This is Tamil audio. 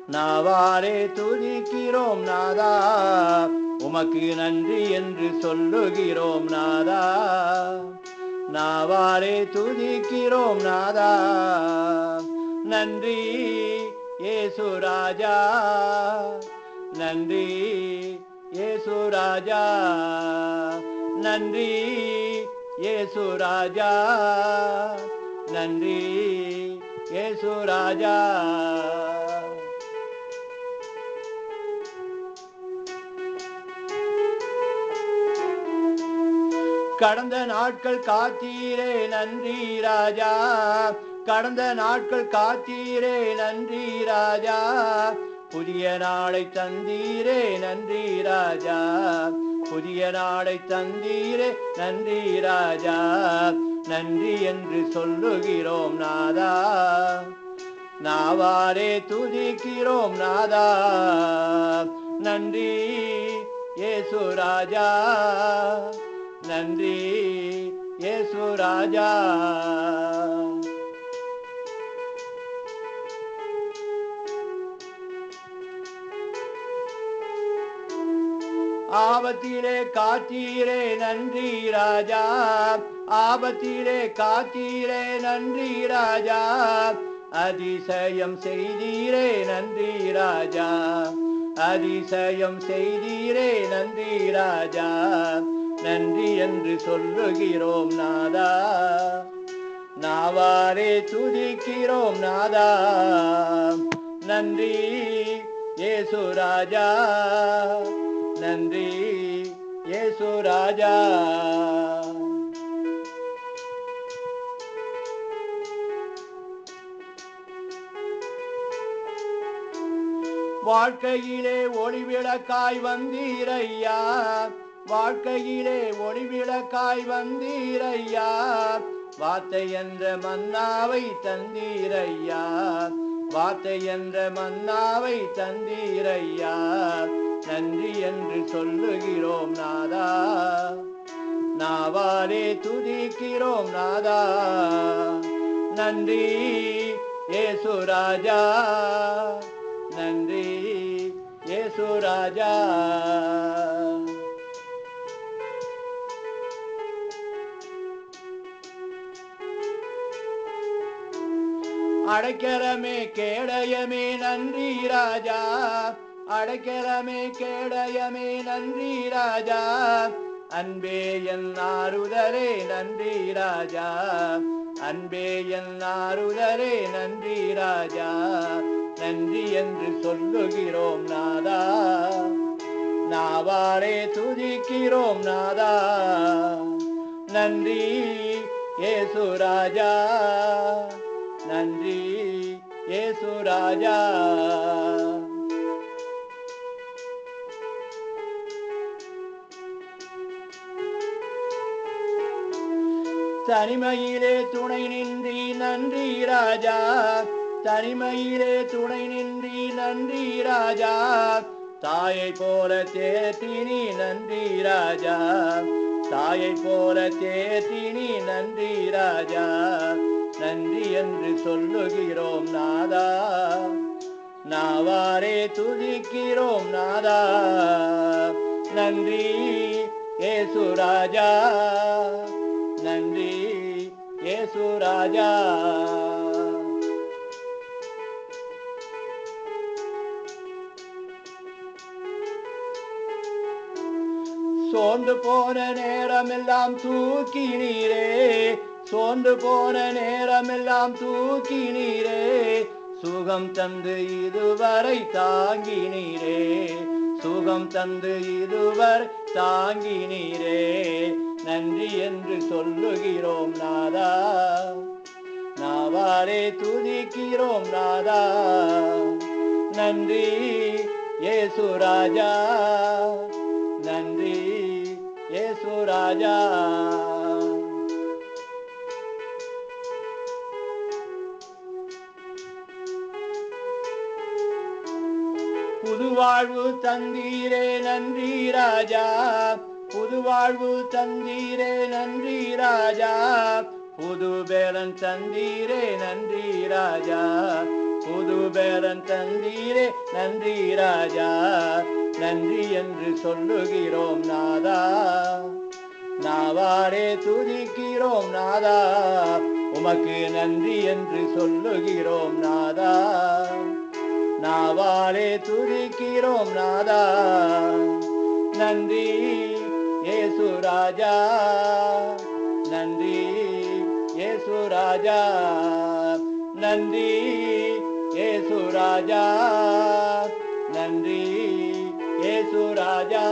நாவாரே துதிக்கிறோம் நாதா, உமக்கு நன்றி என்று சொல்லுகிறோம் நாதா. நாவாரே துதிக்கிறோம் நாதா, நன்றி இயேசு ராஜா, நன்றி இயேசு ராஜா, நன்றி இயேசு ராஜா, நன்றி இயேசு ராஜா. கடந்த நாட்கள் காத்தீரே நன்றி ராஜா, கடந்த நாட்கள் காத்தீரே நன்றி ராஜா, புதிய நாளை தந்தீரே நன்றி ராஜா, புதிய நாளை தந்தீரே நன்றி ராஜா. நன்றி என்று சொல்லுகிறோம் நாதா, நாவாரே துதிக்கிறோம் நாதா, நன்றி இயேசு ராஜா, நன்றி இயேசு ராஜா. ஆபத்திலே காத்தீரே நன்றி ராஜா, ஆபத்திலே காத்தீரே நன்றி ராஜா, அதிசயம் செய்தீரே நன்றி ராஜா, அதிசயம் செய்தீரே நன்றி ராஜா. நன்றி என்று சொல்லுகிறோம் நாதா, நாவாரே துதிக்கிறோம் நாதா, நன்றி இயேசு ராஜா, நன்றி இயேசு ராஜா. வாழ்க்கையிலே ஒளிவிளக்காய் வந்தீரையா, வாழ்க்கையிலே ஒளிவிளக்காய் வந்தீரையா, வார்த்தை என்ற மன்னாவை தந்தீரையா, வார்த்தை என்ற மன்னாவை தந்தீரையா. நன்றி என்று சொல்லுகிறோம் நாதா, நாவாரே துதிக்கிறோம் நாதா, நன்றி இயேசு ராஜா, நன்றி இயேசு ராஜா. அடைக்கலமே கேடயமே நன்றி ராஜா, அடைக்கலமே கேடயமே நன்றி ராஜா, அன்பே என் ஆறுதலே நன்றி ராஜா, அன்பே என் ஆறுதலே நன்றி ராஜா. நன்றி என்று சொல்லுகிறோம் நாதா, நாவாரே துதிக்கிறோம் நாதா, நன்றி இயேசு ராஜா, நன்றி இயேசு ராஜா. தனிமையிலே துணை நின்றி நன்றி ராஜா, தனிமையிலே துணை நின்றி நன்றி ராஜா, தாயை போல தேற்றினி நன்றி ராஜா, தாயை போல தேற்றினி நன்றி ராஜா. நன்றி என்று சொல்லுகிறோம் நாதா, நாவாரே துதிக்கிறோம் நாதா, நன்றி இயேசு ராஜா, நன்றி இயேசு ராஜா. சோர்ந்து போன நேரமெல்லாம் தூக்கினீரே, சோர்ந்து போன நேரமெல்லாம் தூக்கினீரே, சுகம் தந்து இதுவரை தாங்கினீரே, சுகம் தந்து இதுவரை தாங்கினீரே. நன்றி என்று சொல்லுகிறோம் நாதா, நாவாரே துதிக்கிறோம் நாதா, நன்றி இயேசு ராஜா, நன்றி இயேசு ராஜா. புதுவாழ்வு தந்தீரே நன்றி ராஜா, புதுவாழ்வு தந்தீரே நன்றி ராஜா, புது பேலன் தந்தீரே நன்றி ராஜா, புது பேரன் தந்தீரே நன்றி ராஜா. நன்றி என்று சொல்லுகிறோம் நாதா, நாவாரே துதிக்கிறோம் நாதா. உமக்கு நன்றி என்று சொல்லுகிறோம் நாதா, நாவாலே துதிக்கிறோம் நாதா. நன்றி இயேசு ராஜா, நன்றி இயேசு ராஜா. நன்றி இயேசு ராஜா, நன்றி இயேசு ராஜா.